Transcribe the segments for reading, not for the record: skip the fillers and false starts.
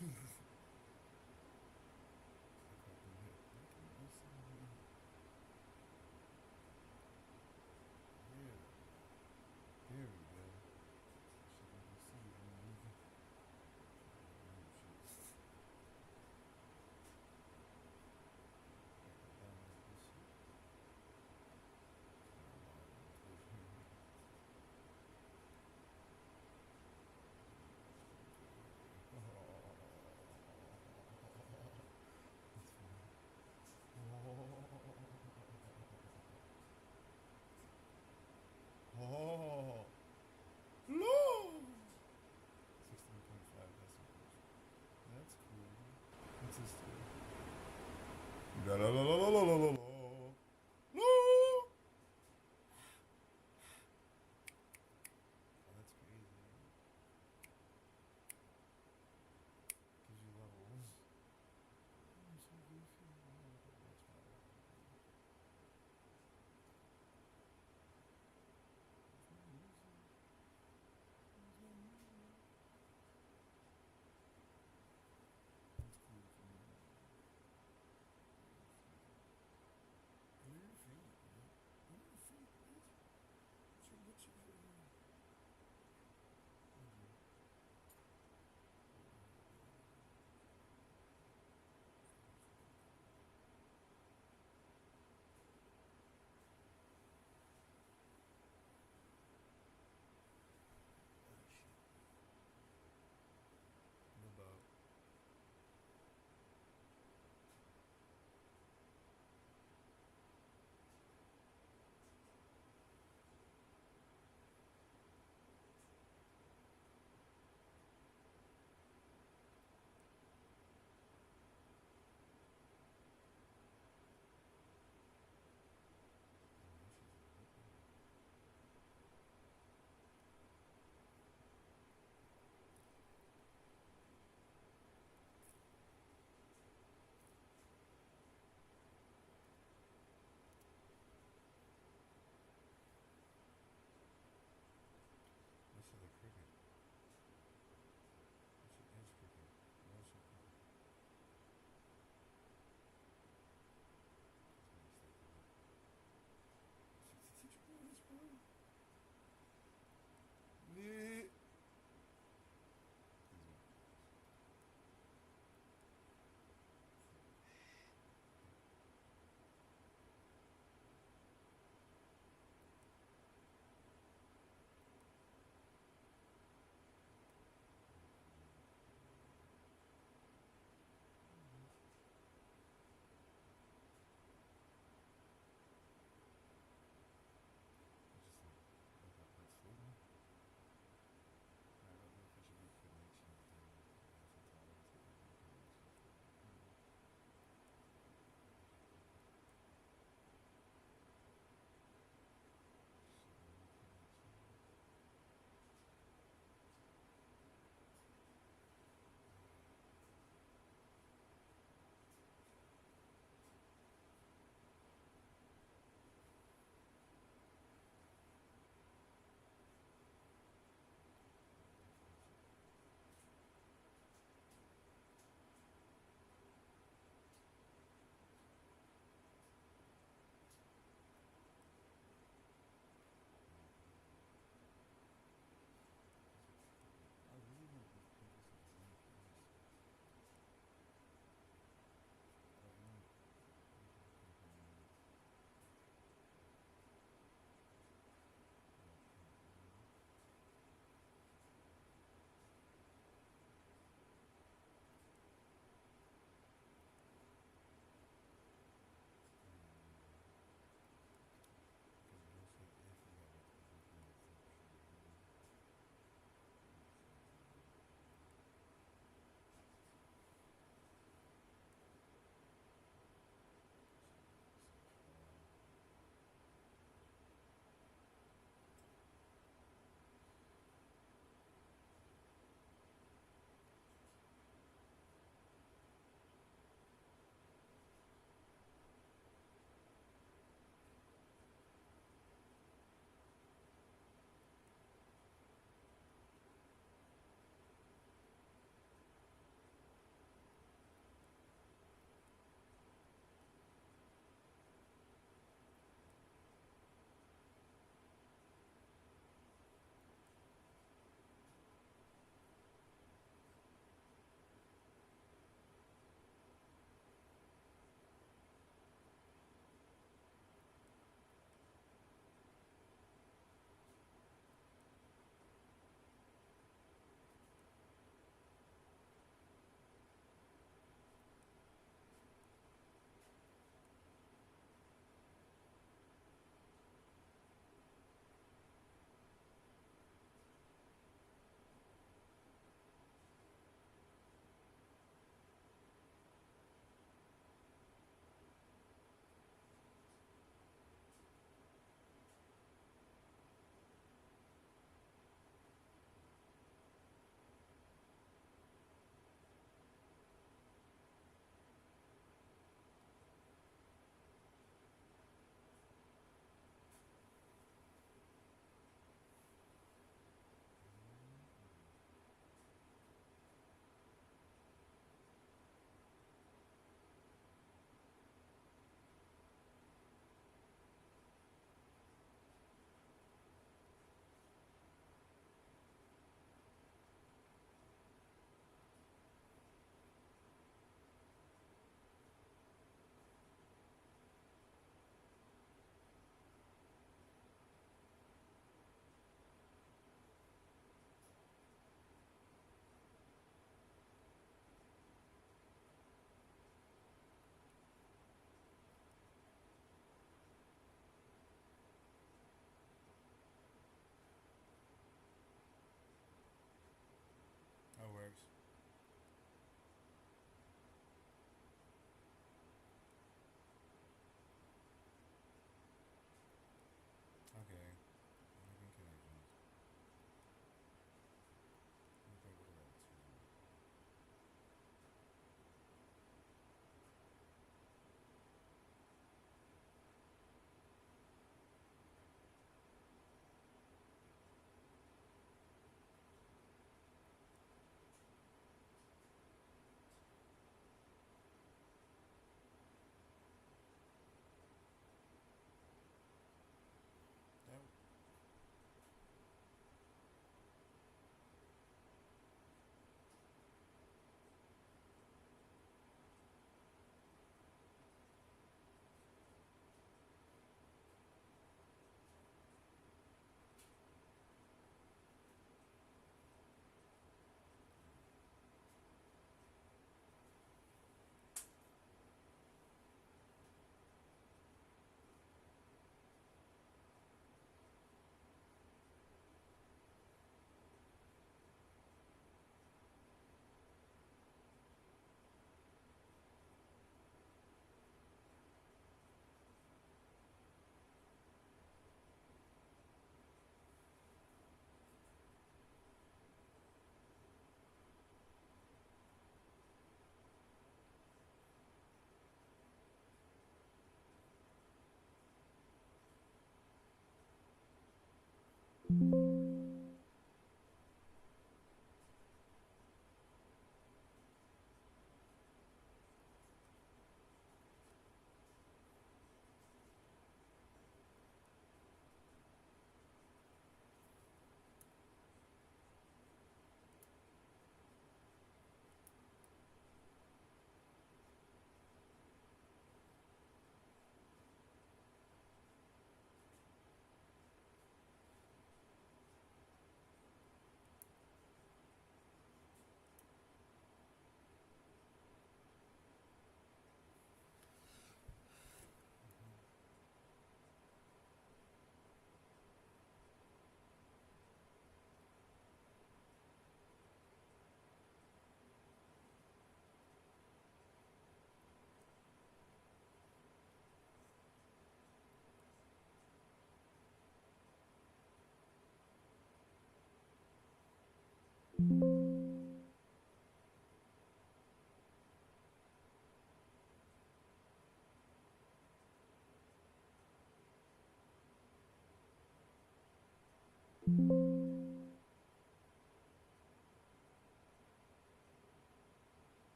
Yeah, there we go. Shit, I can see it moving. Oh, shit. Down like this shit. Oh, no! 16.5 decibels. That's cool. What's this do? La la la la la la la la. No! Oh, that's crazy. Gives you levels. I'm so goofy. That's fine. There's no music. There's no music. That's cool for me.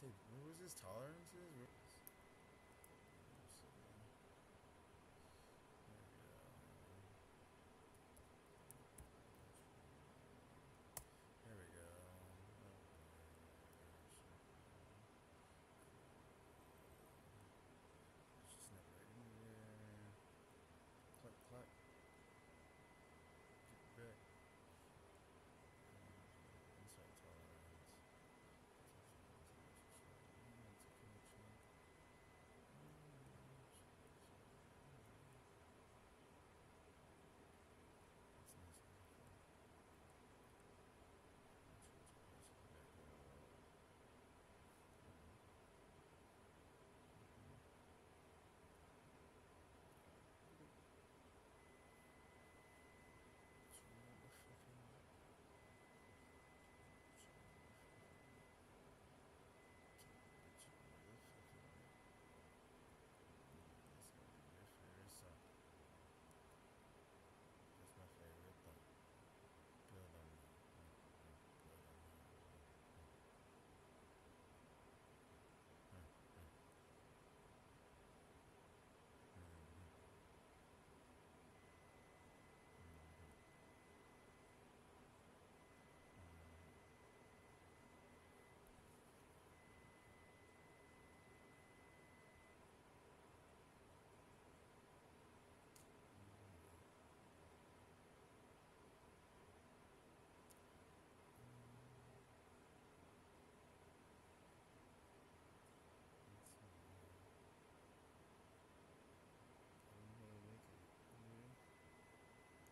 Say, what was his tolerances? Here we go. Just snap right in there. Clap, clap. Get back. Inside tolerance. That's a connection. That's nice. That's my favorite thought. Build on me. Build on me.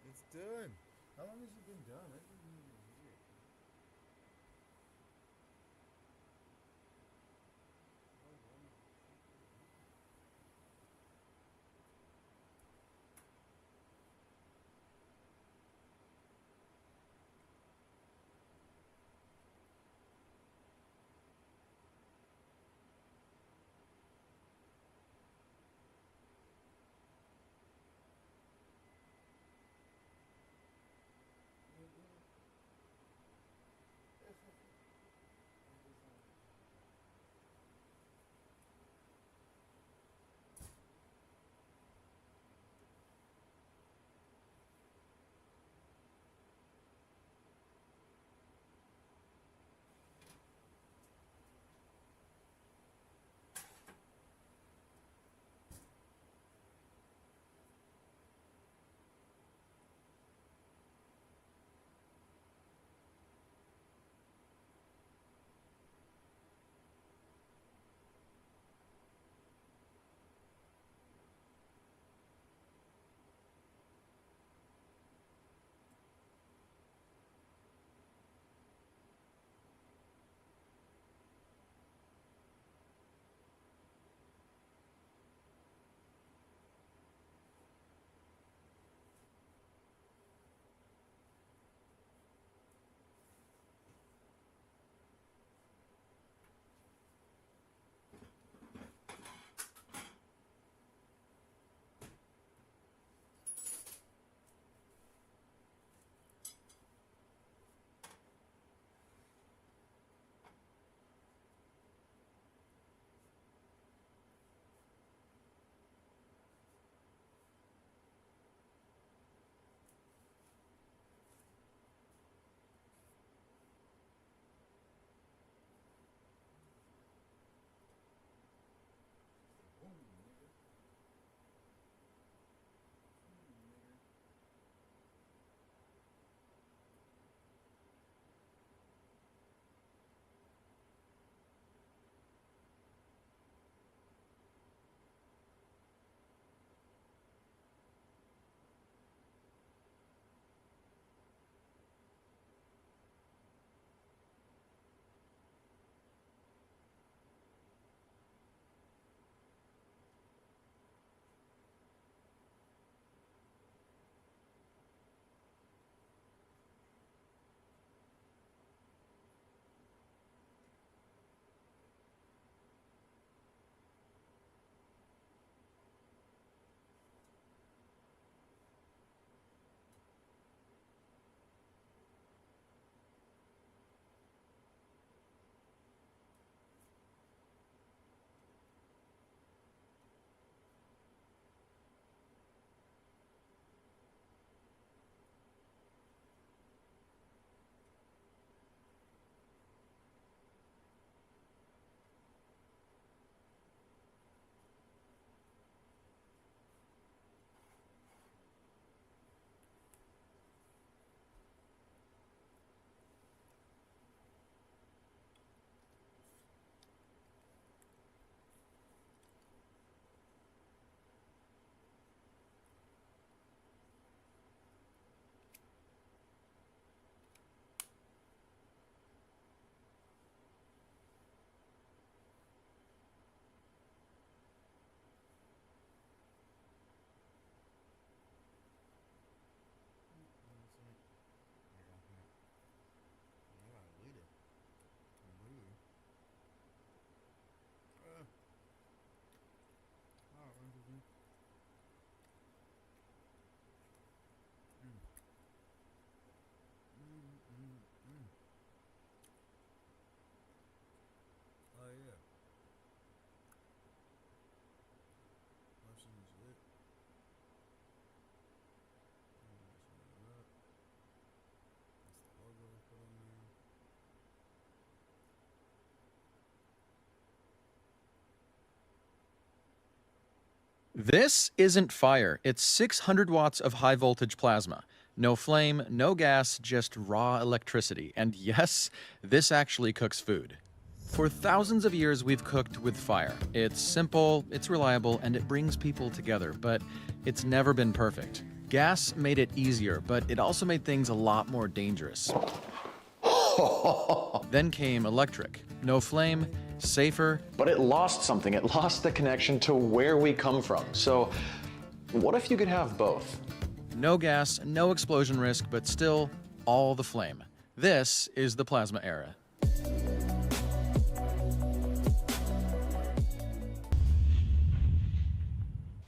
It's done. How long has it been done? I didn't even hear it. This isn't fire. It's 600 watts of high voltage plasma. No flame, no gas, just raw electricity. And yes, this actually cooks food. For thousands of years, we've cooked with fire. It's simple, it's reliable, and it brings people together, but it's never been perfect. Gas made it easier, but it also made things a lot more dangerous. Then came electric. No flame, safer. But it lost something. It lost the connection to where we come from. So what if you could have both? No gas, no explosion risk, but still all the flame. This is the plasma era.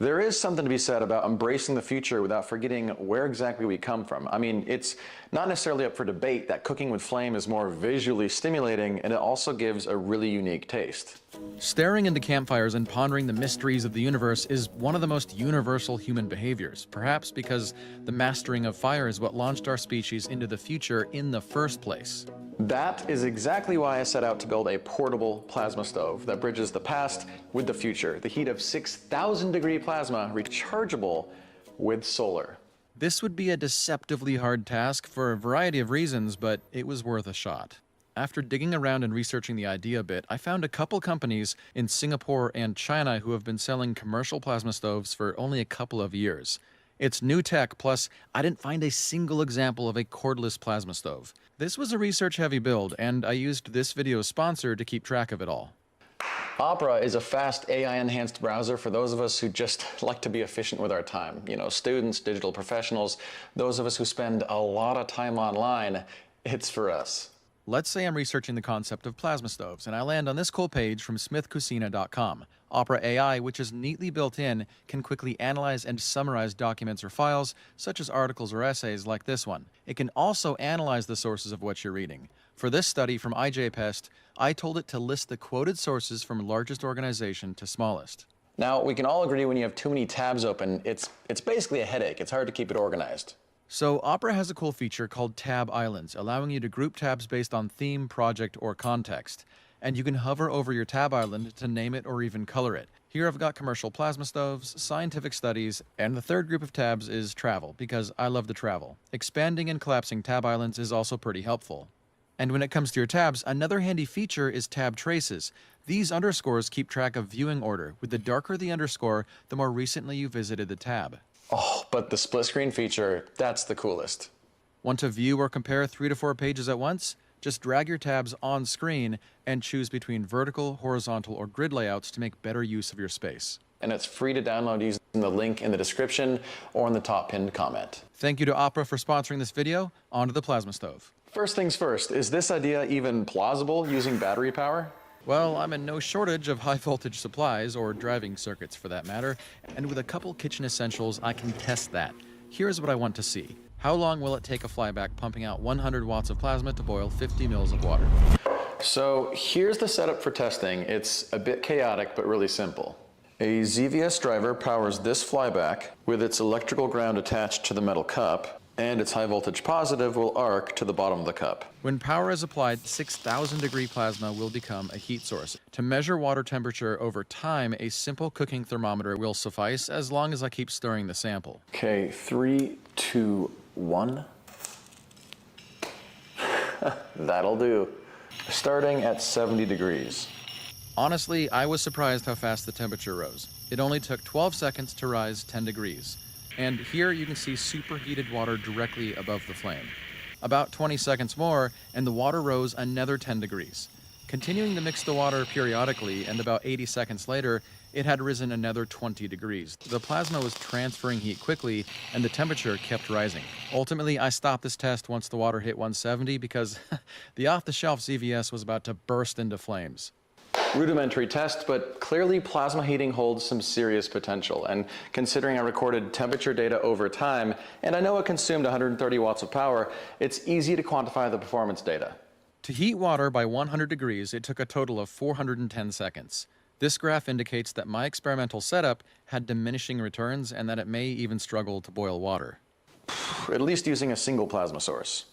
There is something to be said about embracing the future without forgetting where exactly we come from. I mean, it's not necessarily up for debate that cooking with flame is more visually stimulating, and it also gives a really unique taste. Staring into campfires and pondering the mysteries of the universe is one of the most universal human behaviors, perhaps because the mastering of fire is what launched our species into the future in the first place. That is exactly why I set out to build a portable plasma stove that bridges the past with the future. The heat of 6,000-degree plasma rechargeable with solar. This would be a deceptively hard task for a variety of reasons, but it was worth a shot. After digging around and researching the idea a bit, I found a couple companies in Singapore and China who have been selling commercial plasma stoves for only a couple of years. It's new tech, plus I didn't find a single example of a cordless plasma stove. This was a research-heavy build, and I used this video's sponsor to keep track of it all. Opera is a fast AI-enhanced browser for those of us who just like to be efficient with our time. You know, students, digital professionals, those of us who spend a lot of time online, it's for us. Let's say I'm researching the concept of plasma stoves, and I land on this cool page from smithcucina.com. Opera AI, which is neatly built in, can quickly analyze and summarize documents or files, such as articles or essays like this one. It can also analyze the sources of what you're reading. For this study from IJPest, I told it to list the quoted sources from largest organization to smallest. Now, we can all agree when you have too many tabs open, it's basically a headache. It's hard to keep it organized. So Opera has a cool feature called Tab Islands, allowing you to group tabs based on theme, project, or context. And you can hover over your tab island to name it or even color it. Here I've got commercial plasma stoves, scientific studies, and the third group of tabs is travel, because I love to travel. Expanding and collapsing tab islands is also pretty helpful. And when it comes to your tabs, another handy feature is tab traces. These underscores keep track of viewing order. With the darker the underscore, the more recently you visited the tab. Oh, but the split screen feature, that's the coolest. Want to view or compare 3 to 4 pages at once? Just drag your tabs on screen and choose between vertical, horizontal, or grid layouts to make better use of your space. And it's free to download using the link in the description or in the top pinned comment. Thank you to Opera for sponsoring this video. On to the plasma stove. First things first, is this idea even plausible using battery power? Well, I'm in no shortage of high voltage supplies, or driving circuits for that matter, and with a couple kitchen essentials, I can test that. Here's what I want to see. How long will it take a flyback pumping out 100 watts of plasma to boil 50 mils of water? So here's the setup for testing. It's a bit chaotic, but really simple. A ZVS driver powers this flyback with its electrical ground attached to the metal cup, and its high voltage positive will arc to the bottom of the cup. When power is applied, 6,000-degree plasma will become a heat source. To measure water temperature over time, a simple cooking thermometer will suffice as long as I keep stirring the sample. Okay, 3, 2, 1. That'll do. Starting at 70 degrees. Honestly, I was surprised how fast the temperature rose. It only took 12 seconds to rise 10 degrees. And here you can see superheated water directly above the flame. About 20 seconds more, and the water rose another 10 degrees. Continuing to mix the water periodically, and about 80 seconds later, it had risen another 20 degrees. The plasma was transferring heat quickly, and the temperature kept rising. Ultimately, I stopped this test once the water hit 170 because the off-the-shelf ZVS was about to burst into flames. Rudimentary test, but clearly plasma heating holds some serious potential. And considering I recorded temperature data over time, and I know it consumed 130 watts of power, it's easy to quantify the performance data. To heat water by 100 degrees, it took a total of 410 seconds. This graph indicates that my experimental setup had diminishing returns and that it may even struggle to boil water. At least using a single plasma source.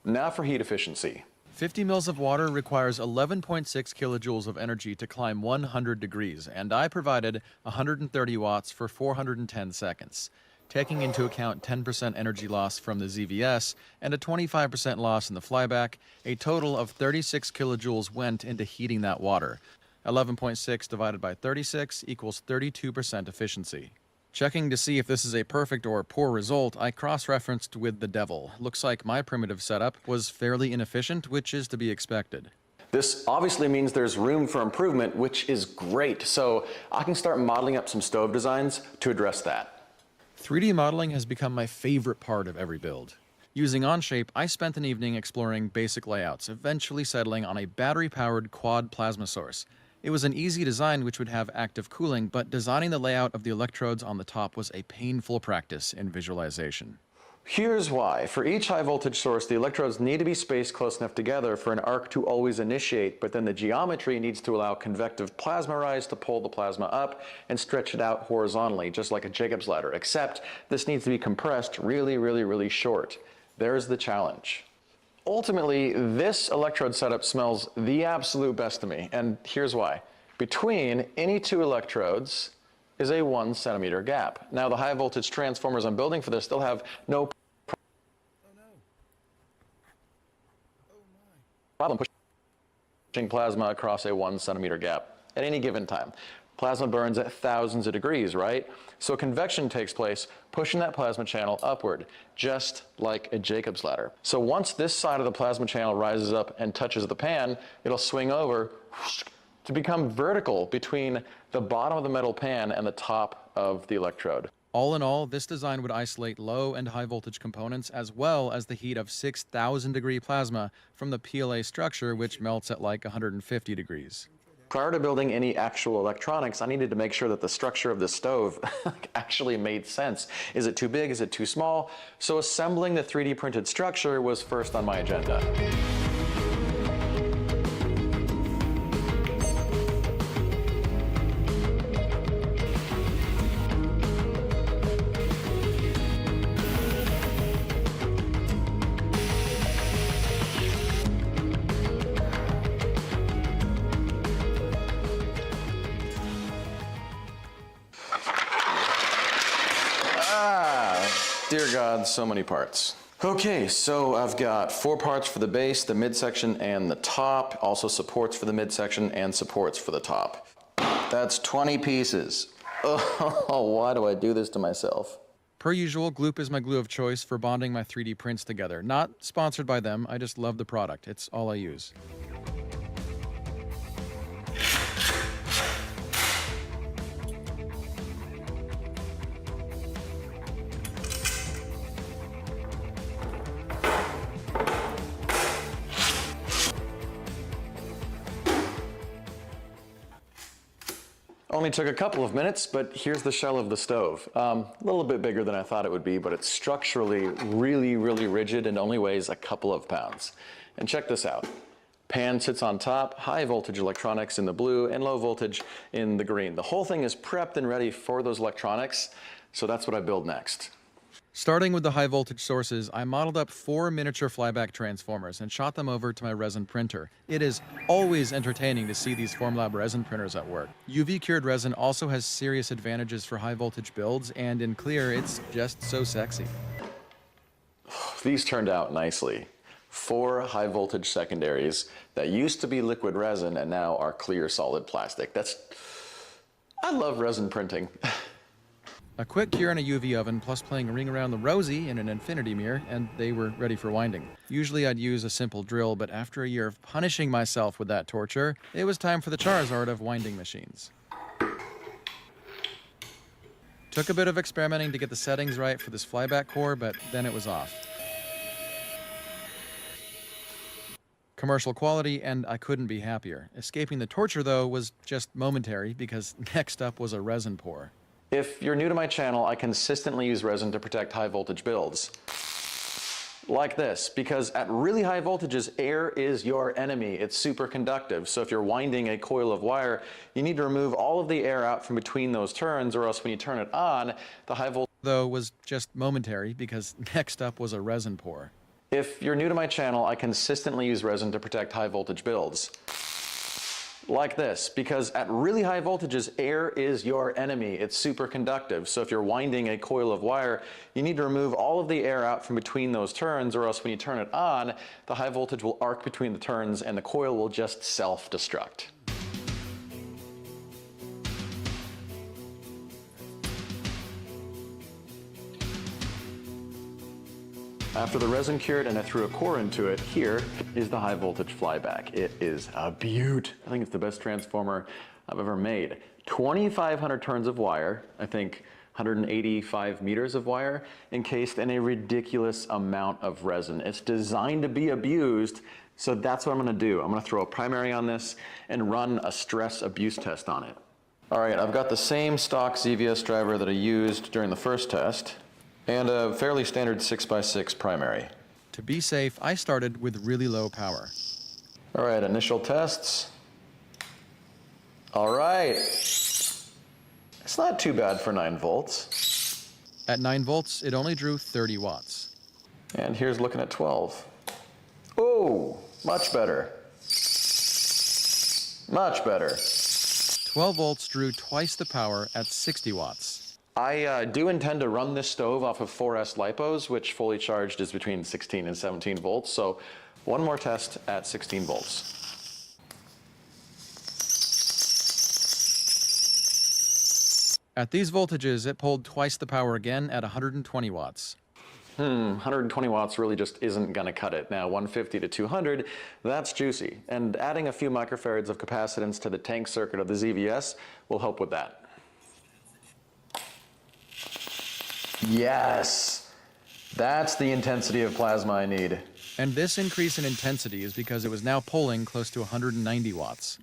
Now for heat efficiency. 50 mils of water requires 11.6 kilojoules of energy to climb 100 degrees, and I provided 130 watts for 410 seconds. Taking into account 10% energy loss from the ZVS and a 25% loss in the flyback, a total of 36 kilojoules went into heating that water. 11.6 divided by 36 equals 32% efficiency. Checking to see if this is a perfect or poor result, I cross-referenced with the Devil. Looks like my primitive setup was fairly inefficient, which is to be expected. This obviously means there's room for improvement, which is great. So I can start modeling up some stove designs to address that. 3D modeling has become my favorite part of every build. Using Onshape, I spent an evening exploring basic layouts, eventually settling on a battery-powered quad plasma source. It was an easy design which would have active cooling, but designing the layout of the electrodes on the top was a painful practice in visualization. Here's why. For each high voltage source, the electrodes need to be spaced close enough together for an arc to always initiate, but then the geometry needs to allow convective plasma rise to pull the plasma up and stretch it out horizontally, just like a Jacob's ladder, except this needs to be compressed really short. There's the challenge. Ultimately, this electrode setup smells the absolute best to me, and here's why. Between any two electrodes is a 1 centimeter gap. Now, the high voltage transformers I'm building for this still have no problem pushing plasma across a 1 centimeter gap at any given time. Plasma burns at thousands of degrees, right? So convection takes place, pushing that plasma channel upward, just like a Jacob's ladder. So once this side of the plasma channel rises up and touches the pan, it'll swing over to become vertical between the bottom of the metal pan and the top of the electrode. All in all, this design would isolate low and high voltage components as well as the heat of 6,000 degree plasma from the PLA structure, which melts at like 150 degrees. Prior to building any actual electronics, I needed to make sure that the structure of the stove actually made sense. Is it too big? Is it too small? So assembling the 3D printed structure was first on my agenda. Dear God, so many parts. Okay, so I've got 4 parts for the base, the midsection, and the top. Also supports for the midsection and supports for the top. That's 20 pieces. Oh, why do I do this to myself? Per usual, Gloop is my glue of choice for bonding my 3D prints together. Not sponsored by them, I just love the product. It's all I use. Only took a couple of minutes, but here's the shell of the stove. A little bit bigger than I thought it would be, but it's structurally really rigid and only weighs a couple of pounds. And check this out. Pan sits on top, high voltage electronics in the blue, and low voltage in the green. The whole thing is prepped and ready for those electronics, so that's what I build next. Starting with the high voltage sources, I modeled up 4 miniature flyback transformers and shot them over to my resin printer. It is always entertaining to see these Formlab resin printers at work. UV cured resin also has serious advantages for high voltage builds, and in clear, it's just so sexy. These turned out nicely. 4 high voltage secondaries that used to be liquid resin and now are clear solid plastic. I love resin printing. A quick cure in a UV oven, plus playing Ring Around the Rosie in an infinity mirror, and they were ready for winding. Usually I'd use a simple drill, but after a year of punishing myself with that torture, it was time for the Charizard of winding machines. Took a bit of experimenting to get the settings right for this flyback core, but then it was off. Commercial quality, and I couldn't be happier. Escaping the torture, though, was just momentary, because next up was a resin pour. If you're new to my channel, I consistently use resin to protect high voltage builds. Like this, because at really high voltages, air is your enemy. It's superconductive. So if you're winding a coil of wire, you need to remove all of the air out from between those turns, or else when you turn it on, the high voltage, though, was just momentary, because next up was a resin pour. If you're new to my channel, I consistently use resin to protect high voltage builds. Like this, because at really high voltages, air is your enemy. It's super conductive. So if you're winding a coil of wire, you need to remove all of the air out from between those turns, or else when you turn it on, the high voltage will arc between the turns and the coil will just self-destruct. After the resin cured and I threw a core into it, here is the high voltage flyback. It is a beaut. I think it's the best transformer I've ever made. 2,500 turns of wire, I think 185 meters of wire, encased in a ridiculous amount of resin. It's designed to be abused, so that's what I'm gonna do. I'm gonna throw a primary on this and run a stress abuse test on it. All right, I've got the same stock ZVS driver that I used during the first test, and a fairly standard 6x6 primary. To be safe, I started with really low power. All right, initial tests. All right. It's not too bad for 9 volts. At 9 volts, it only drew 30 watts. And here's looking at 12. Oh, much better. Much better. 12 volts drew twice the power at 60 watts. I do intend to run this stove off of 4S LiPos, which fully charged is between 16 and 17 volts. So one more test at 16 volts. At these voltages, it pulled twice the power again at 120 watts. 120 watts really just isn't gonna cut it. Now 150 to 200, that's juicy. And adding a few microfarads of capacitance to the tank circuit of the ZVS will help with that. Yes, that's the intensity of plasma I need. And this increase in intensity is because it was now pulling close to 190 watts.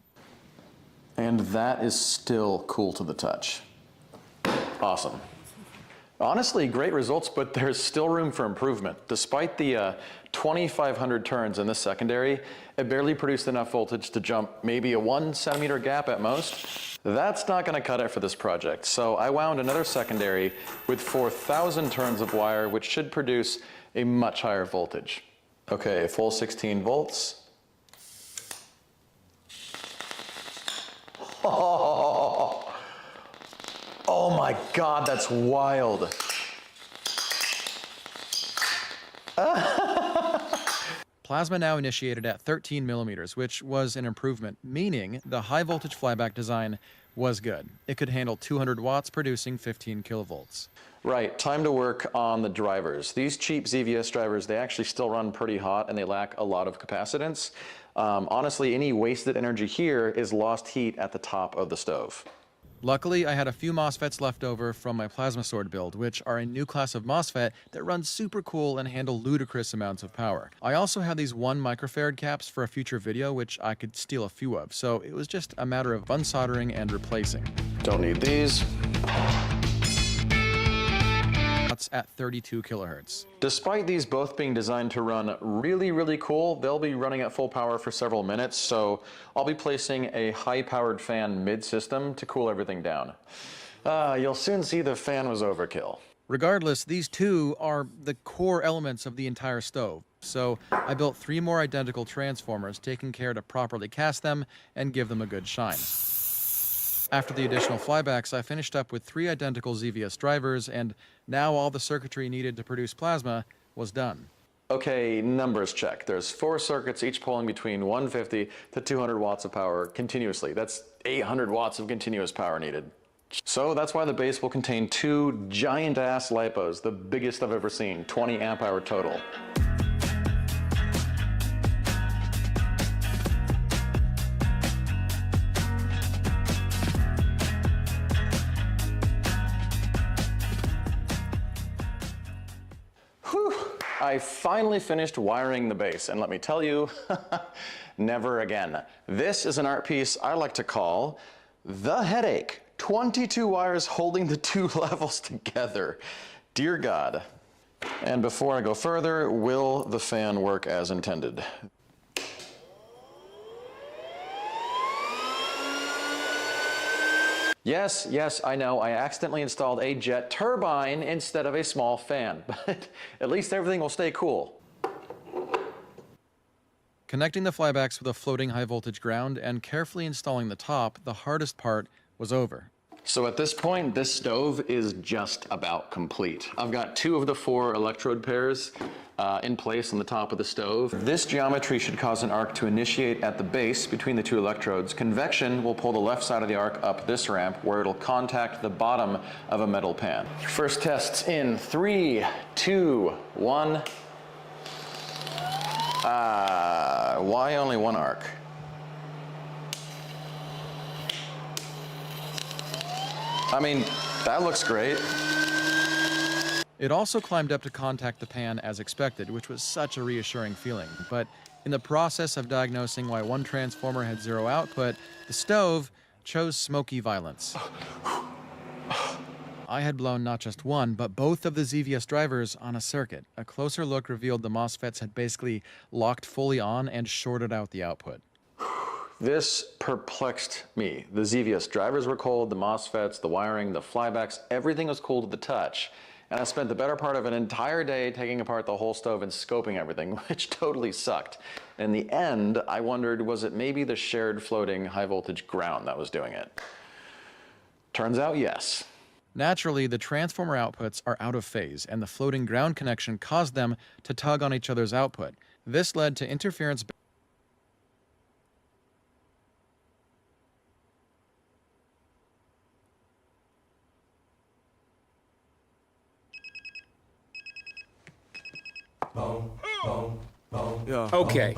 And that is still cool to the touch. Awesome. Honestly, great results, but there's still room for improvement. Despite the 2,500 turns in this secondary, it barely produced enough voltage to jump maybe a 1 centimeter gap at most. That's not gonna cut it for this project. So I wound another secondary with 4,000 turns of wire, which should produce a much higher voltage. Okay, full 16 volts. Oh my God, that's wild. Plasma now initiated at 13 millimeters, which was an improvement, meaning the high voltage flyback design was good. It could handle 200 watts, producing 15 kilovolts. Right, time to work on the drivers. These cheap ZVS drivers, they actually still run pretty hot and they lack a lot of capacitance. Honestly, any wasted energy here is lost heat at the top of the stove. Luckily, I had a few MOSFETs left over from my Plasma Sword build, which are a new class of MOSFET that run super cool and handle ludicrous amounts of power. I also have these 1 microfarad caps for a future video, which I could steal a few of, so it was just a matter of unsoldering and replacing. Don't need these. At 32 kilohertz. Despite these both being designed to run really, really cool, they'll be running at full power for several minutes, so I'll be placing a high-powered fan mid-system to cool everything down. You'll soon see the fan was overkill. Regardless, these two are the core elements of the entire stove, so I built 3 more identical transformers, taking care to properly cast them and give them a good shine. After the additional flybacks, I finished up with 3 identical ZVS drivers, and now all the circuitry needed to produce plasma was done. Okay, numbers check. There's 4 circuits, each pulling between 150 to 200 watts of power continuously. That's 800 watts of continuous power needed. So that's why the base will contain 2 giant-ass LiPos, the biggest I've ever seen, 20 amp hour total. I finally finished wiring the base, and let me tell you, never again. This is an art piece I like to call The Headache. 22 wires holding the 2 levels together. Dear God. And before I go further, will the fan work as intended? Yes, I know, I accidentally installed a jet turbine instead of a small fan, but at least everything will stay cool. Connecting the flybacks with a floating high voltage ground and carefully installing the top, the hardest part was over. So at this point, this stove is just about complete. I've got 2 of the 4 electrode pairs in place on the top of the stove. This geometry should cause an arc to initiate at the base between the 2 electrodes. Convection will pull the left side of the arc up this ramp where it'll contact the bottom of a metal pan. First tests in 3, 2, 1. Why only 1 arc? I mean, that looks great. It also climbed up to contact the pan as expected, which was such a reassuring feeling. But in the process of diagnosing why one transformer had 0 output, the stove chose smoky violence. I had blown not just one, but both of the ZVS drivers on a circuit. A closer look revealed the MOSFETs had basically locked fully on and shorted out the output. This perplexed me. The ZVS drivers were cold, the MOSFETs, the wiring, the flybacks, everything was cool to the touch. And I spent the better part of an entire day taking apart the whole stove and scoping everything, which totally sucked. In the end, I wondered, was it maybe the shared floating high voltage ground that was doing it? Turns out, yes. Naturally, the transformer outputs are out of phase, and the floating ground connection caused them to tug on each other's output. This led to interference. Okay,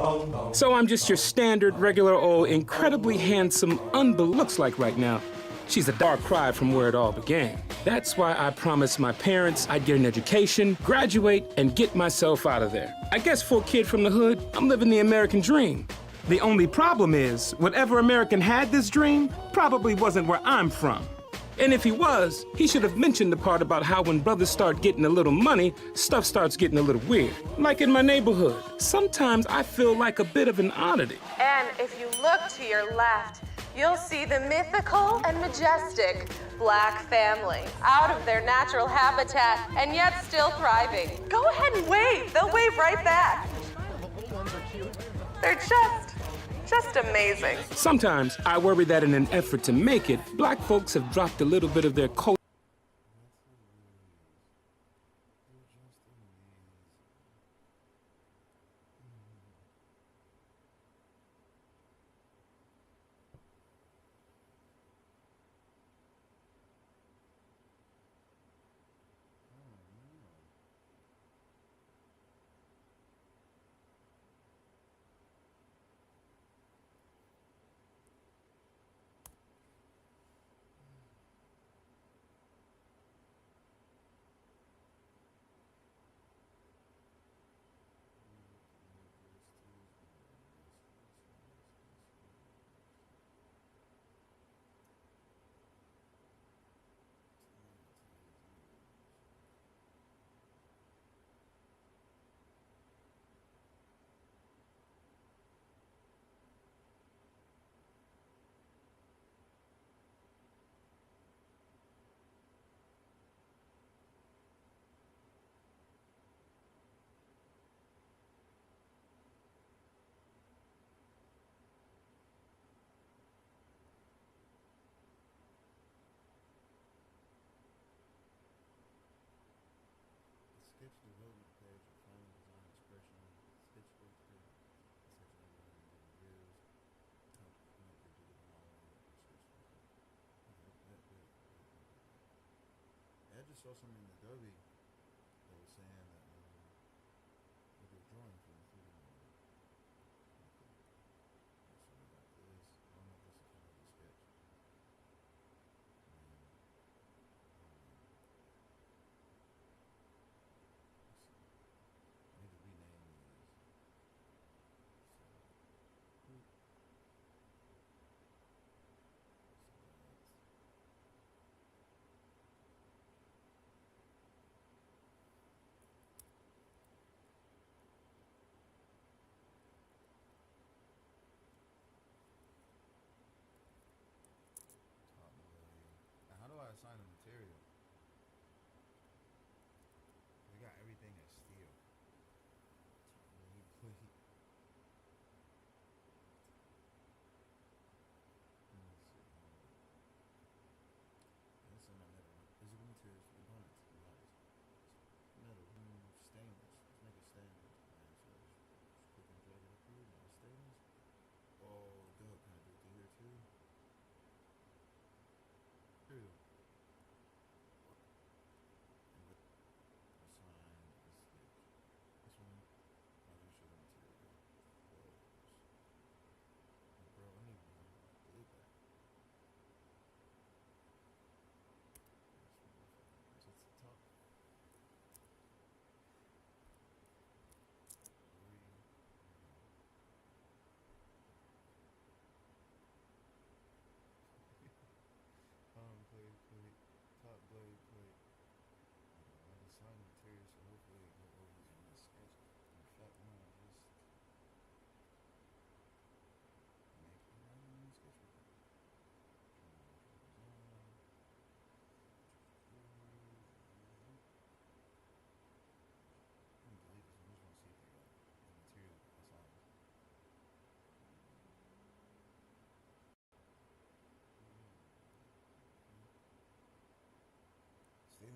so I'm just your standard, regular old, incredibly handsome, looks like right now. She's a dark cry from where it all began. That's why I promised my parents I'd get an education, graduate, and get myself out of there. I guess for a kid from the hood, I'm living the American dream. The only problem is, whatever American had this dream probably wasn't where I'm from. And if he was, he should have mentioned the part about how when brothers start getting a little money, stuff starts getting a little weird. Like in my neighborhood, sometimes I feel like a bit of an oddity. And if you look to your left, you'll see the mythical and majestic Black family, out of their natural habitat and yet still thriving. Go ahead and wave. They'll wave right back. They're just amazing. Sometimes I worry that in an effort to make it, Black folks have dropped a little bit of their culture. I just saw something in Adobe that was saying that they were drawing for including I don't know if this is kind of a sketch. I need to rename these.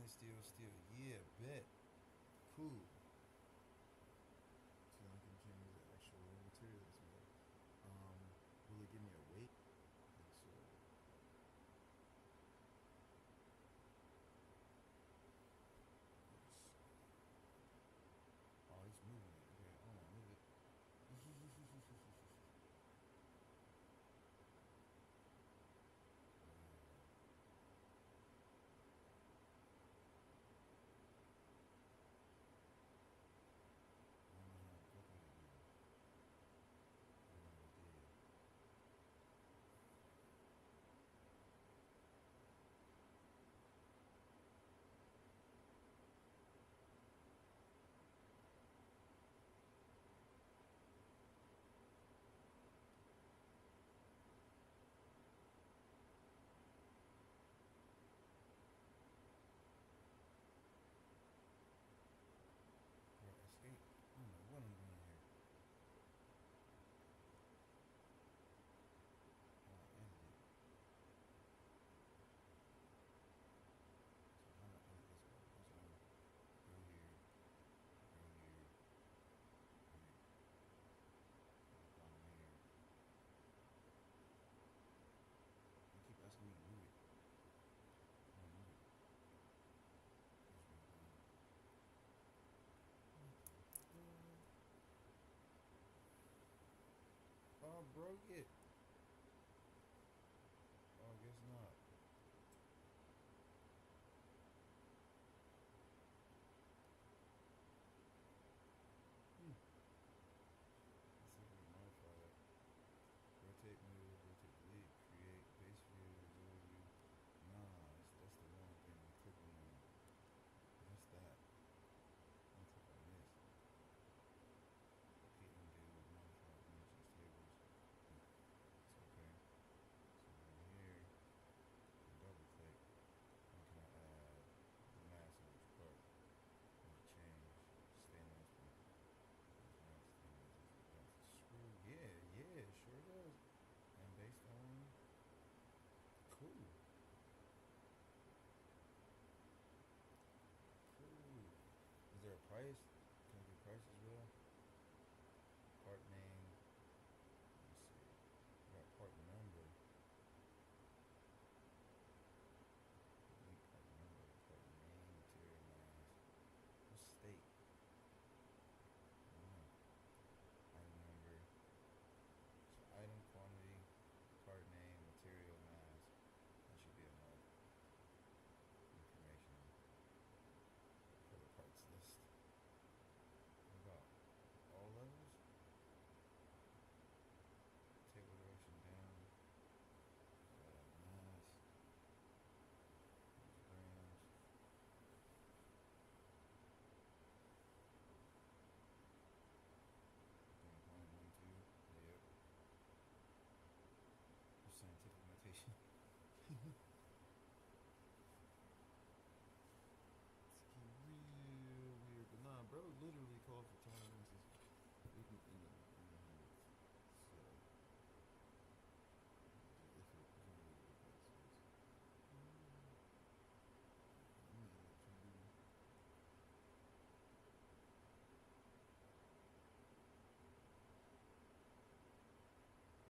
Stainless steel, steel. Yeah, bet. Cool. So I can change the actual materials, man. Will it give me a weight? Like so. Yes. Oh, he's moving it. Okay, I don't want to move it. Escape. I don't know what I'm doing here. Oh, I ended it. So I'm gonna edit this one. Let's go here. Go here. Here. Down here. They keep asking me to move it. I don't move it. There's one down. Oh, broke it. Oh, I guess not. Let's see if we can modify that. Rotate, move, rotate, delete, create, base view, resolve view. Nah, that's the wrong thing. I'm clicking on. What's that? I'm clicking on this. Repeat and do, modify dimensions, tables. It's okay. So in here, double click. And can I add the mass of each part? And change stainless. Screw. Yeah, it sure does. And based on. Cool. Is there a price?